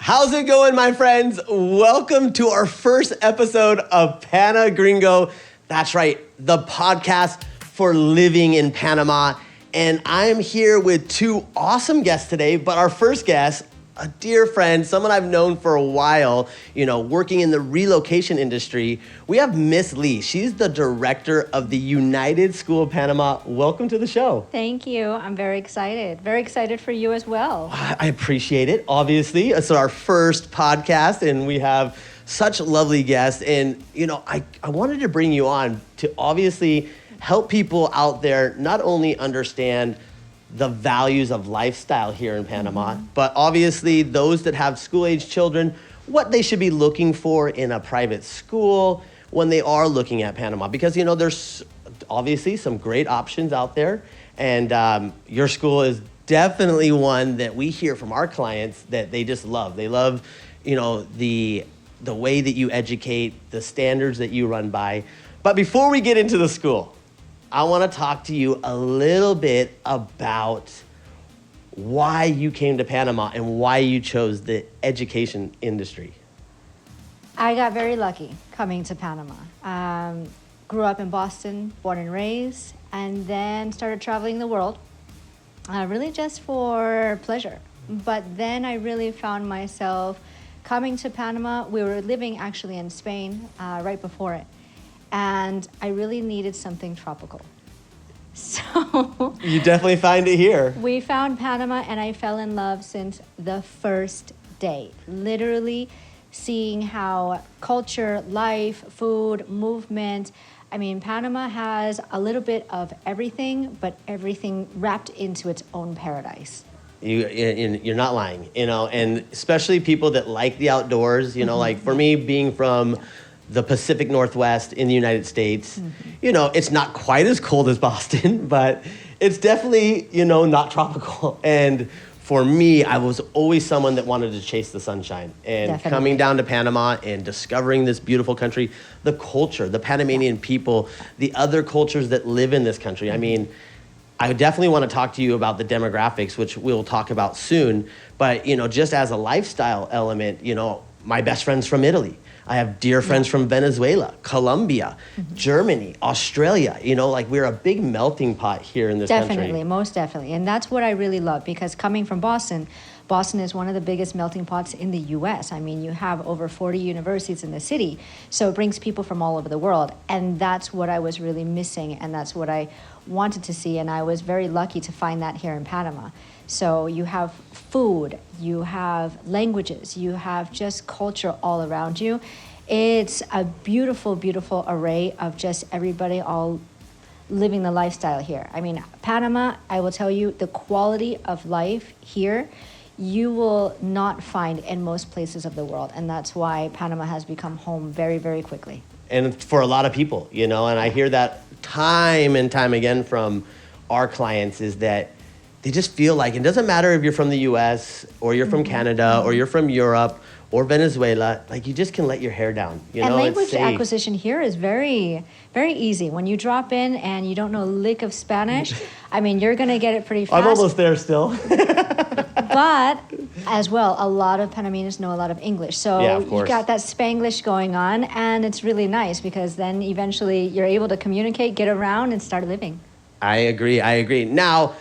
How's it going, my friends? Welcome to our first episode of Pana Gringo. That's right, the podcast for living in Panama. And I'm here with two awesome guests today, but our first guest, a dear friend, someone I've known for a while, working in the relocation industry. We have Miss Lee. She's the director of the United School of Panama. Welcome to the show. Thank you. I'm very excited. Very excited for you as well. I appreciate it, obviously. It's our first podcast, and we have such lovely guests. And, I wanted to bring you on to obviously help people out there not only understand the values of lifestyle here in Panama, but obviously those that have school-age children, what they should be looking for in a private school when they are looking at Panama. Because, there's obviously some great options out there, and your school is definitely one that we hear from our clients that they just love. They love, the way that you educate, the standards that you run by. But before we get into the school, I want to talk to you a little bit about why you came to Panama and why you chose the education industry. I got very lucky coming to Panama. Grew up in Boston, born and raised, and then started traveling the world, really just for pleasure. But then I really found myself coming to Panama. We were living actually in Spain right before it. And I really needed something tropical. So you definitely find it here. We found Panama, and I fell in love since the first day. Literally seeing how culture, life, food, movement. I mean, Panama has a little bit of everything, but everything wrapped into its own paradise. You're not lying, and especially people that like the outdoors, like for me being from the Pacific Northwest in the United States, it's not quite as cold as Boston, but it's definitely, not tropical. And for me, I was always someone that wanted to chase the sunshine. And Definitely. Coming down to Panama and discovering this beautiful country, the culture, the Panamanian people, the other cultures that live in this country. I mean, I definitely want to talk to you about the demographics, which we'll talk about soon. But, just as a lifestyle element, my best friend's from Italy. I have dear friends from Venezuela, Colombia, Germany, Australia. We're a big melting pot here in this country. Definitely, most definitely. And that's what I really love, because coming from Boston is one of the biggest melting pots in the U.S. I mean, you have over 40 universities in the city, so it brings people from all over the world. And that's what I was really missing, and that's what I wanted to see. And I was very lucky to find that here in Panama. So you have food, you have languages, you have just culture all around you. It's a beautiful, beautiful array of just everybody all living the lifestyle here. I mean, Panama, I will tell you, the quality of life here, you will not find in most places of the world. And that's why Panama has become home very, very quickly. And for a lot of people, and I hear that time and time again from our clients, is that they just feel like it doesn't matter if you're from the US or you're from Canada or you're from Europe or Venezuela, like you just can let your hair down. And language acquisition here is very, very easy. When you drop in and you don't know a lick of Spanish, I mean, you're going to get it pretty fast. I'm almost there still. But as well, a lot of Panamanians know a lot of English. So yeah, of course. You've got that Spanglish going on, and it's really nice because then eventually you're able to communicate, get around, and start living. I agree. Now,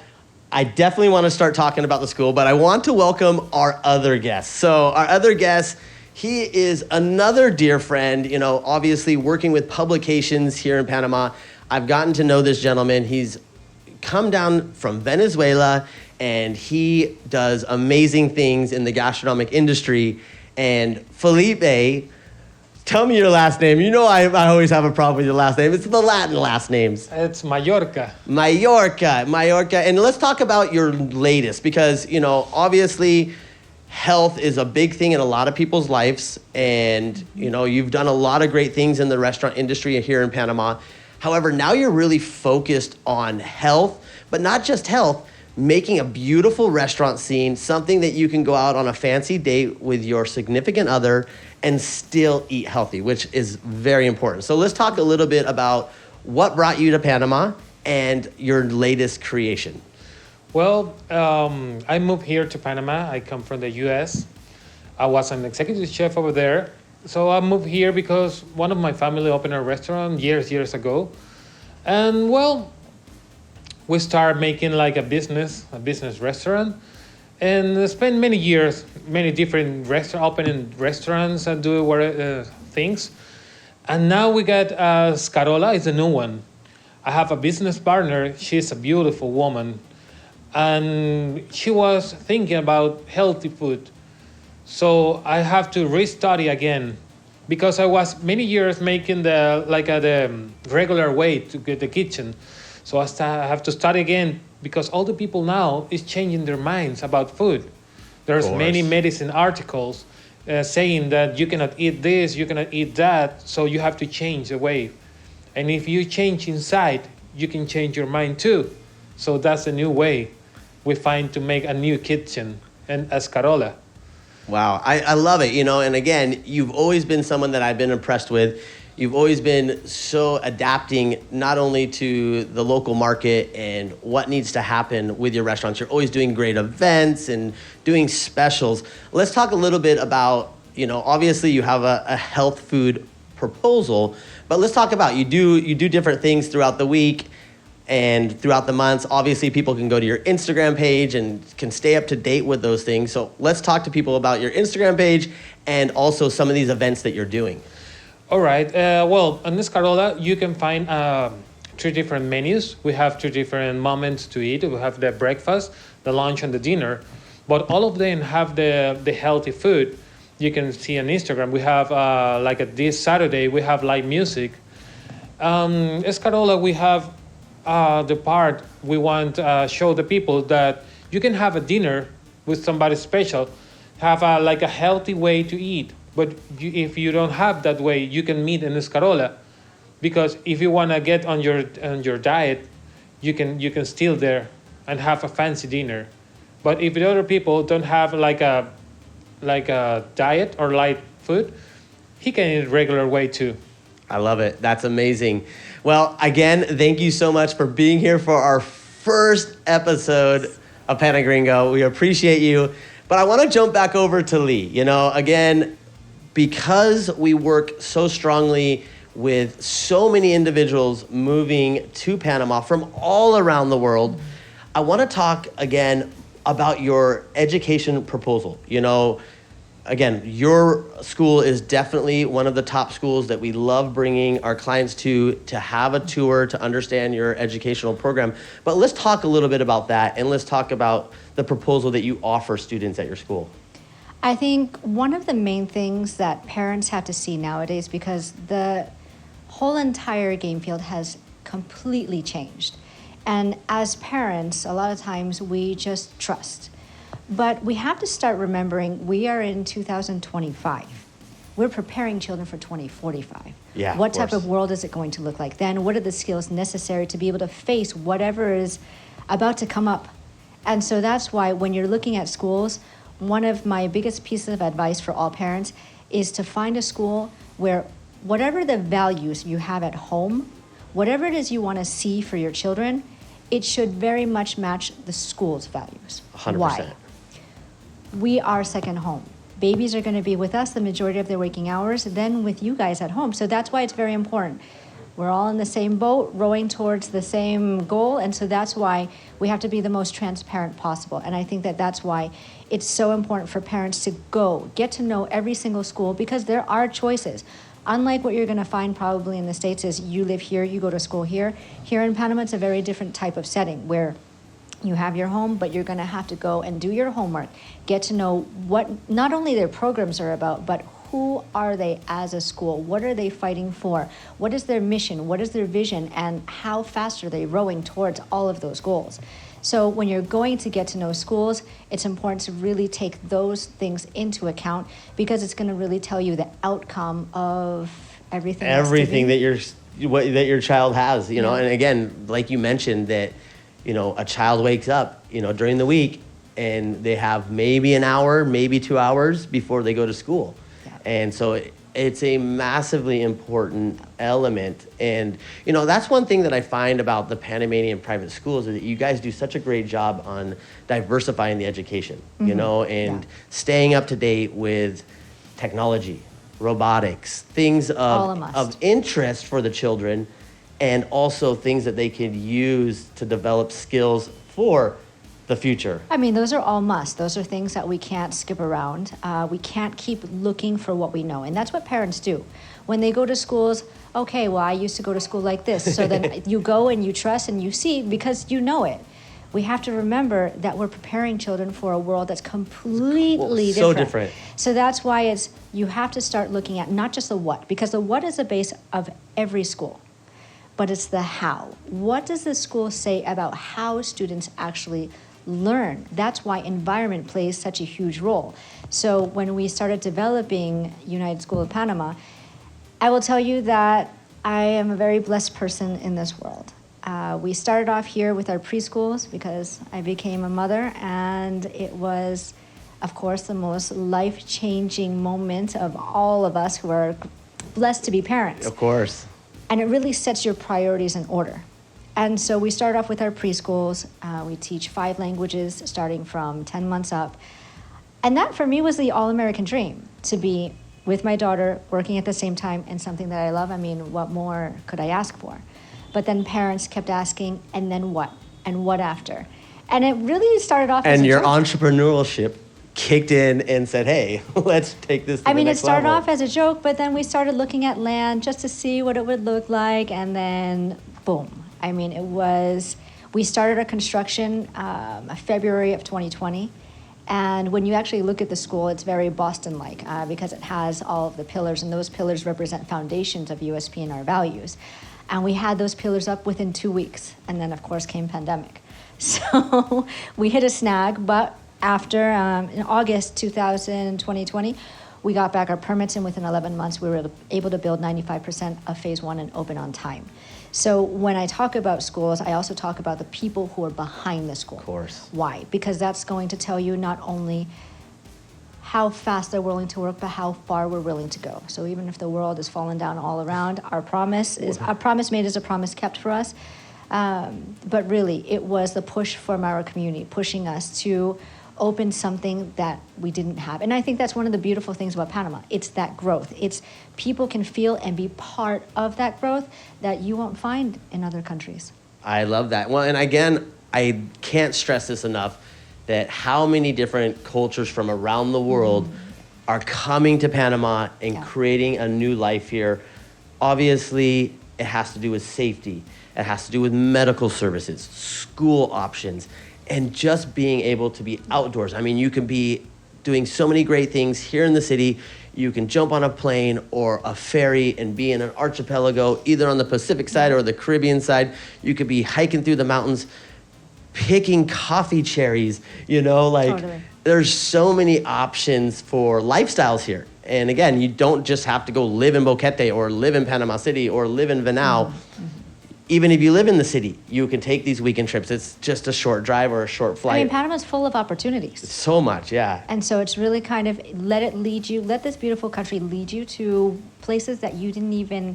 I definitely want to start talking about the school, but I want to welcome our other guest. So our other guest, he is another dear friend, obviously working with publications here in Panama. I've gotten to know this gentleman. He's come down from Venezuela, and he does amazing things in the gastronomic industry. And Felipe, tell me your last name. I always have a problem with your last name. It's the Latin last names. It's Mallorca. Mallorca. And let's talk about your latest, because, obviously health is a big thing in a lot of people's lives. And, you've done a lot of great things in the restaurant industry here in Panama. However, now you're really focused on health, but not just health, making a beautiful restaurant scene, something that you can go out on a fancy date with your significant other and still eat healthy, which is very important. So let's talk a little bit about what brought you to Panama and your latest creation. Well, I moved here to Panama. I come from the U.S. I was an executive chef over there. So I moved here because one of my family opened a restaurant years ago. And well, we started making like a business restaurant, and spent many years, many different opening restaurants and doing things. And now we got Scarola is a new one. I have a business partner. She's a beautiful woman, and she was thinking about healthy food. So I have to restudy again, because I was many years making the regular way to get the kitchen. So I have to study again, because all the people now is changing their minds about food. There's many medicine articles saying that you cannot eat this, you cannot eat that, so you have to change the way. And if you change inside, you can change your mind too. So that's a new way we find to make a new kitchen and Escarola. Wow, I love it, and again, you've always been someone that I've been impressed with. You've always been so adapting not only to the local market and what needs to happen with your restaurants. You're always doing great events and doing specials. Let's talk a little bit about, obviously you have a health food proposal, but let's talk about you do different things throughout the week and throughout the months. Obviously, people can go to your Instagram page and can stay up to date with those things. So let's talk to people about your Instagram page and also some of these events that you're doing. All right. Well, on Escarola, you can find 3 different menus. We have 2 different moments to eat. We have the breakfast, the lunch, and the dinner. But all of them have the healthy food. You can see on Instagram. We have, this Saturday, we have live music. Escarola, we have the part we want to show the people that you can have a dinner with somebody special, have a healthy way to eat. But if you don't have that way, you can meet in Escarola, because if you want to get on your diet, you can still there and have a fancy dinner. But if the other people don't have like a diet or light food, he can eat regular way too. I love it. That's amazing. Well, again, thank you so much for being here for our first episode of Pana Gringo. We appreciate you. But I want to jump back over to Lee. Again, because we work so strongly with so many individuals moving to Panama from all around the world, I want to talk again about your education proposal. Again, your school is definitely one of the top schools that we love bringing our clients to have a tour, to understand your educational program. But let's talk a little bit about that, and let's talk about the proposal that you offer students at your school. I think one of the main things that parents have to see nowadays, because the whole entire game field has completely changed. And as parents, a lot of times we just trust. But we have to start remembering we are in 2025. We're preparing children for 2045. Yeah, what type of world is it going to look like then? What are the skills necessary to be able to face whatever is about to come up? And so that's why when you're looking at schools, one of my biggest pieces of advice for all parents is to find a school where whatever the values you have at home, whatever it is you want to see for your children, it should very much match the school's values. 100%. Why? We are second home. Babies are going to be with us the majority of their waking hours, then with you guys at home. So that's why it's very important. We're all in the same boat, rowing towards the same goal. And so that's why we have to be the most transparent possible. And I think that that's why it's so important for parents to get to know every single school, because there are choices. Unlike what you're going to find probably in the States is you live here, you go to school here. Here in Panama, it's a very different type of setting where you have your home, but you're going to have to go and do your homework, get to know what not only their programs are about, but who are they as a school? What are they fighting for? What is their mission? What is their vision? And how fast are they rowing towards all of those goals? So when you're going to get to know schools, it's important to really take those things into account, because it's going to really tell you the outcome of everything. Everything that your child has, Yeah. And again, like you mentioned that, a child wakes up, during the week and they have maybe an hour, maybe 2 hours before they go to school. Yeah. And so It's a massively important element. And, that's one thing that I find about the Panamanian private schools is that you guys do such a great job on diversifying the education, and staying up to date with technology, robotics, things of interest for the children, and also things that they could use to develop skills for the future. I mean, those are all must. Those are things that we can't skip around. We can't keep looking for what we know. And that's what parents do. When they go to schools, okay, well, I used to go to school like this. So then you go and you trust and you see because you know it. We have to remember that we're preparing children for a world that's completely so different. different. So that's why you have to start looking at not just the what, because the what is the base of every school, but it's the how. What does the school say about how students actually learn? That's why environment plays such a huge role. So when we started developing United School of Panama, I will tell you that I am a very blessed person in this world. We started off here with our preschools because I became a mother, and it was, of course, the most life-changing moment of all of us who are blessed to be parents. Of course. And it really sets your priorities in order. And so we start off with our preschools. We teach 5 languages starting from 10 months up. And that for me was the all-American dream, to be with my daughter, working at the same time, and something that I love. I mean, what more could I ask for? But then parents kept asking, and then what? And what after? And it really started off as and a your joke. Entrepreneurship kicked in and said, hey, let's take this to the next level. It started off as a joke, but then we started looking at land just to see what it would look like, and then boom. We started our construction February of 2020. And when you actually look at the school, it's very Boston-like because it has all of the pillars, and those pillars represent foundations of USP and our values. And we had those pillars up within 2 weeks. And then, of course, came pandemic. So we hit a snag, but after, in August 2020, we got back our permits, and within 11 months, we were able to build 95% of phase 1 and open on time. So when I talk about schools, I also talk about the people who are behind the school. Of course. Why? Because that's going to tell you not only how fast they're willing to work, but how far we're willing to go. So even if the world is falling down all around, our promise made is a promise kept for us. But really, it was the push from our community, pushing us to open something that we didn't have. And I think that's one of the beautiful things about Panama. It's that growth. It's people can feel and be part of that growth that you won't find in other countries. I love that. Well, and again, I can't stress this enough, that how many different cultures from around the world are coming to Panama and creating a new life here. Obviously, it has to do with safety. It has to do with medical services, school options, and just being able to be outdoors. I mean, you can be doing so many great things here in the city. You can jump on a plane or a ferry and be in an archipelago, either on the Pacific side or the Caribbean side. You could be hiking through the mountains, picking coffee cherries, Totally. There's so many options for lifestyles here. And again, you don't just have to go live in Boquete or live in Panama City or live in Venao. Even if you live in the city, you can take these weekend trips. It's just a short drive or a short flight. I mean, Panama's full of opportunities. So much, yeah. And so it's really kind of let this beautiful country lead you to places that you didn't even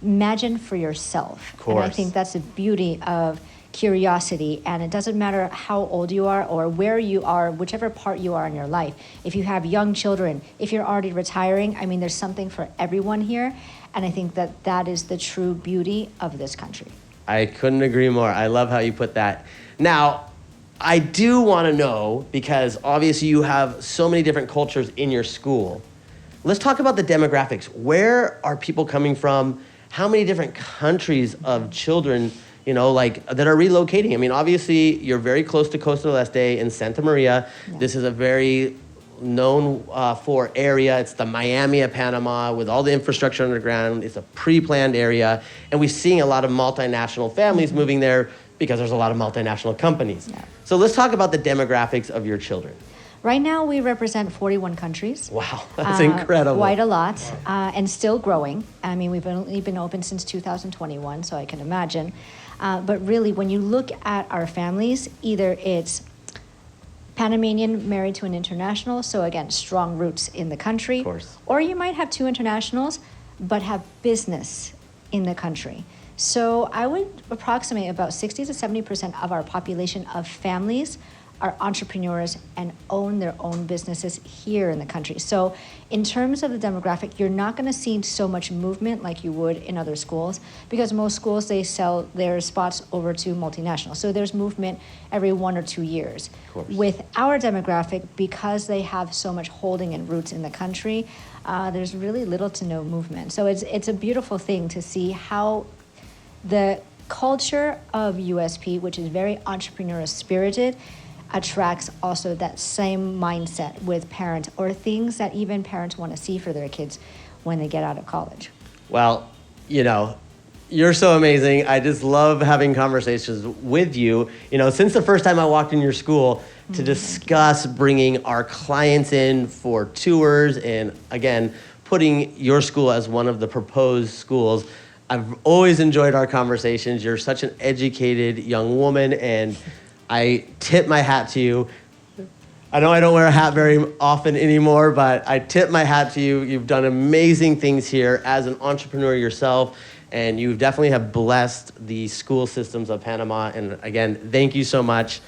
imagine for yourself. Of course. And I think that's the beauty of curiosity. And it doesn't matter how old you are or where you are, whichever part you are in your life. If you have young children, if you're already retiring, I mean, there's something for everyone here. And I think that is the true beauty of this country. I couldn't agree more. I love how you put that. Now, I do want to know, because obviously you have so many different cultures in your school. Let's talk about the demographics. Where are people coming from? How many different countries of children, that are relocating? I mean, obviously you're very close to Costa del Este in Santa Maria. Yeah. This is a very known for area. It's the Miami of Panama with all the infrastructure underground. It's a pre-planned area. And we're seeing a lot of multinational families moving there because there's a lot of multinational companies. Yeah. So let's talk about the demographics of your children. Right now, we represent 41 countries. Wow, that's incredible. Quite a lot, and still growing. I mean, we've only been open since 2021, so I can imagine. But really, when you look at our families, either it's Panamanian married to an international, so again, strong roots in the country. Of course. Or you might have two internationals, but have business in the country. So I would approximate about 60 to 70% of our population of families are entrepreneurs and own their own businesses here in the country. So in terms of the demographic, you're not going to see so much movement like you would in other schools, because most schools, they sell their spots over to multinationals. So there's movement every 1 or 2 years. With our demographic, because they have so much holding and roots in the country, there's really little to no movement. So it's a beautiful thing to see how the culture of USP, which is very entrepreneurial spirited, attracts also that same mindset with parents, or things that even parents want to see for their kids when they get out of college. Well, you're so amazing. I just love having conversations with you. Since the first time I walked in your school to discuss bringing our clients in for tours and, again, putting your school as one of the proposed schools, I've always enjoyed our conversations. You're such an educated young woman, and I tip my hat to you. I know I don't wear a hat very often anymore, but I tip my hat to you. You've done amazing things here as an entrepreneur yourself, and you definitely have blessed the school systems of Panama. And again, thank you so much.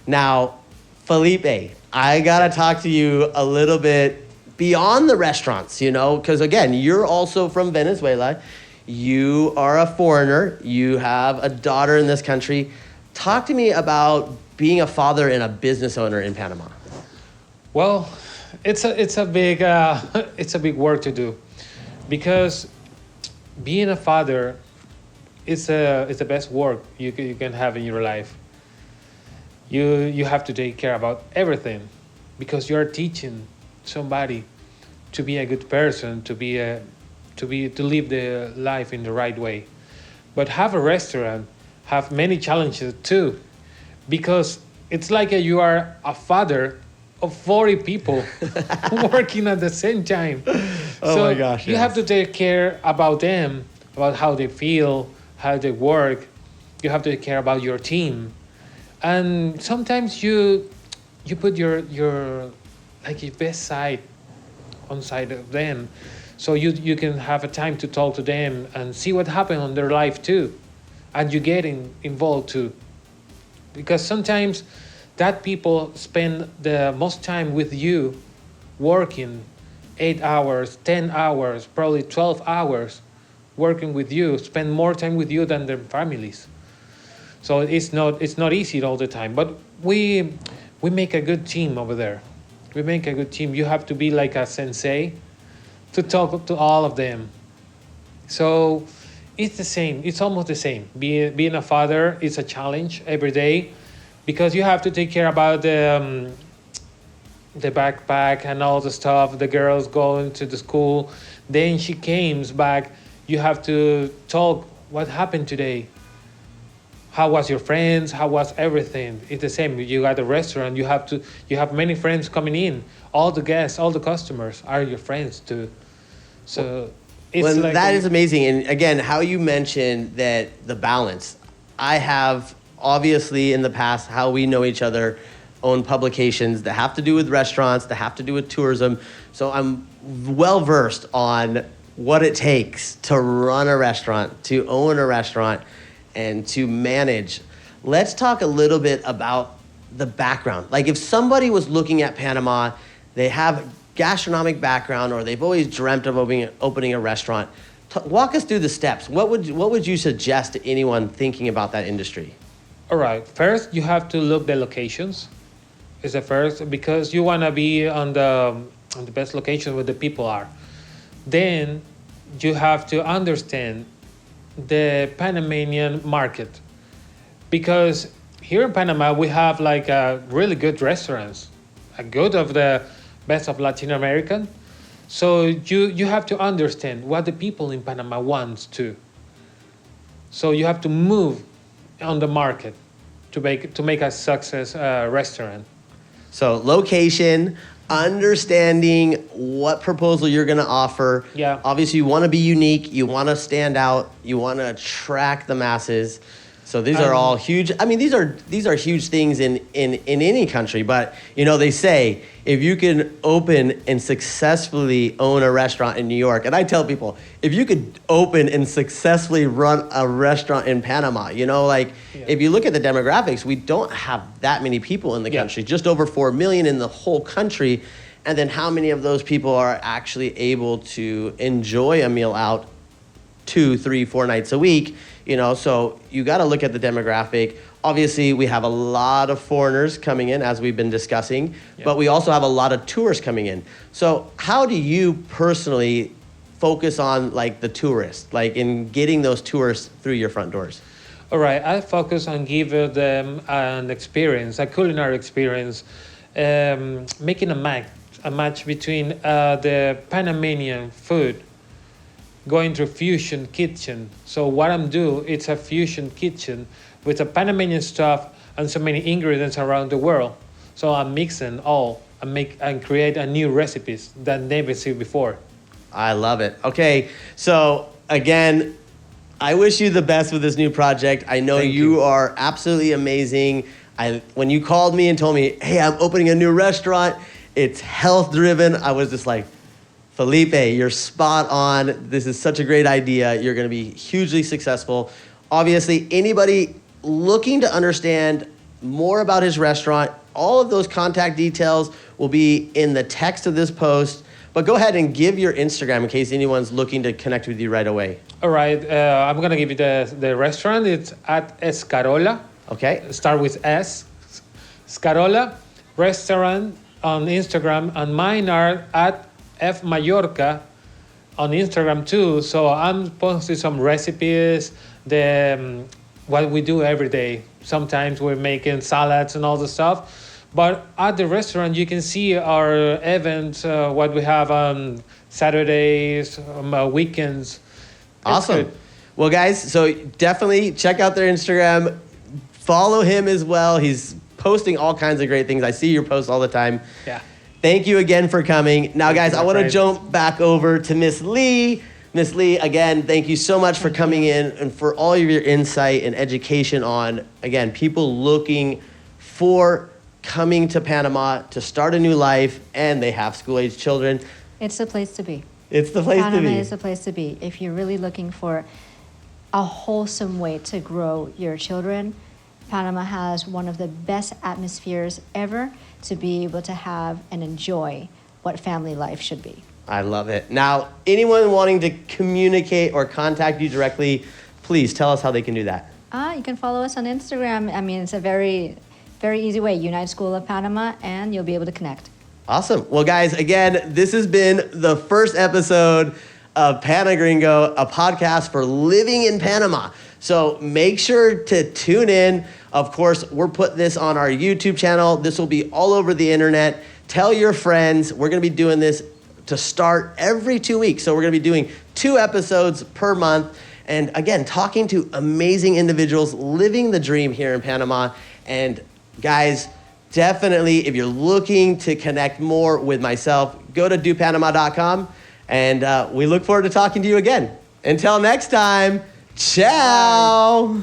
Now, Felipe, I gotta talk to you a little bit beyond the restaurants, because again, you're also from Venezuela. You are a foreigner. You have a daughter in this country. Talk to me about being a father and a business owner in Panama. Well, it's a big work to do, because being a father is the best work you can have in your life. You have to take care about everything, because you're teaching somebody to be a good person, to live the life in the right way. But have a restaurant have many challenges too, because it's like you are a father of 40 people working at the same time. Oh my gosh, you have to take care about them, about how they feel, how they work. You have to take care about your team. And sometimes you put your best side on side of them, so you can have a time to talk to them and see what happened on their life too. And you get involved too. Because sometimes that people spend the most time with you working 8 hours, 10 hours, probably 12 hours working with you, spend more time with you than their families. So it's not easy all the time. But we make a good team over there. We make a good team. You have to be like a sensei to talk to all of them. So it's the same. It's almost the same. Being a father is a challenge every day, because you have to take care about the backpack and all the stuff. The girls going to the school. Then she comes back. You have to talk. What happened today? How was your friends? How was everything? It's the same. You got a restaurant. You have many friends coming in. All the guests, all the customers are your friends too. So. That is amazing. And again, how you mentioned that the balance. I have, obviously, in the past, how we know each other, own publications that have to do with restaurants, that have to do with tourism. So I'm well-versed on what it takes to run a restaurant, to own a restaurant, and to manage. Let's talk a little bit about the background. Like, if somebody was looking at Panama, they have gastronomic background, or they've always dreamt of opening a restaurant. Walk us through the steps. What would you suggest to anyone thinking about that industry? All right. First, you have to look the locations. Is the first, because you want to be on the best location where the people are. Then you have to understand the Panamanian market, because here in Panama we have like really good restaurants, a good of the best of Latin American. So you have to understand what the people in Panama wants to. So you have to move on the market to make a success restaurant. So location, understanding what proposal you're going to offer. Yeah. Obviously, you want to be unique. You want to stand out. You want to attract the masses. So these are all huge. I mean, these are huge things in any country. But they say if you can open and successfully own a restaurant in New York, and I tell people if you could open and successfully run a restaurant in Panama, if you look at the demographics, we don't have that many people in the country. Just over 4 million in the whole country, and then how many of those people are actually able to enjoy a meal out 2, 3, 4 nights a week? So you got to look at the demographic. Obviously, we have a lot of foreigners coming in, as we've been discussing, but we also have a lot of tourists coming in. So how do you personally focus on the tourists, in getting those tourists through your front doors? All right, I focus on giving them an experience, a culinary experience, making a match between the Panamanian food, going to fusion kitchen. So what I'm doing, it's a fusion kitchen with a Panamanian stuff and so many ingredients around the world. So I'm mixing all and create a new recipes that never seen before. I love it. Okay, so again, I wish you the best with this new project. I know you are absolutely amazing. When you called me and told me, hey, I'm opening a new restaurant, it's health driven, I was just like, Felipe, you're spot on. This is such a great idea. You're going to be hugely successful. Obviously, anybody looking to understand more about his restaurant, all of those contact details will be in the text of this post. But go ahead and give your Instagram in case anyone's looking to connect with you right away. All right. I'm going to give you the restaurant. It's at Escarola. Okay. Start with S. Escarola Restaurant on Instagram. And mine are at F Mallorca on Instagram too. So I'm posting some recipes, what we do every day. Sometimes we're making salads and all the stuff. But at the restaurant, you can see our events, what we have on Saturdays, weekends. Awesome. Well, guys, so definitely check out their Instagram. Follow him as well. He's posting all kinds of great things. I see your posts all the time. Yeah. Thank you again for coming. Now, guys, I want to jump back over to Miss Lee. Miss Lee, again, thank you so much for coming in and for all of your insight and education on, again, people looking for coming to Panama to start a new life, and they have school-age children. It's the place to be. It's the place to be. Panama is the place to be. If you're really looking for a wholesome way to grow your children, Panama has one of the best atmospheres ever to be able to have and enjoy what family life should be. I love it. Now, anyone wanting to communicate or contact you directly, please tell us how they can do that. You can follow us on Instagram. I mean, it's a very, very easy way. United School of Panama, and you'll be able to connect. Awesome. Well, guys, again, this has been the first episode of Pana Gringo, a podcast for living in Panama. So make sure to tune in. Of course, we're putting this on our YouTube channel. This will be all over the internet. Tell your friends. We're going to be doing this to start every 2 weeks. So we're going to be doing 2 episodes per month. And again, talking to amazing individuals living the dream here in Panama. And guys, definitely, if you're looking to connect more with myself, go to dopanama.com. And we look forward to talking to you again. Until next time, ciao.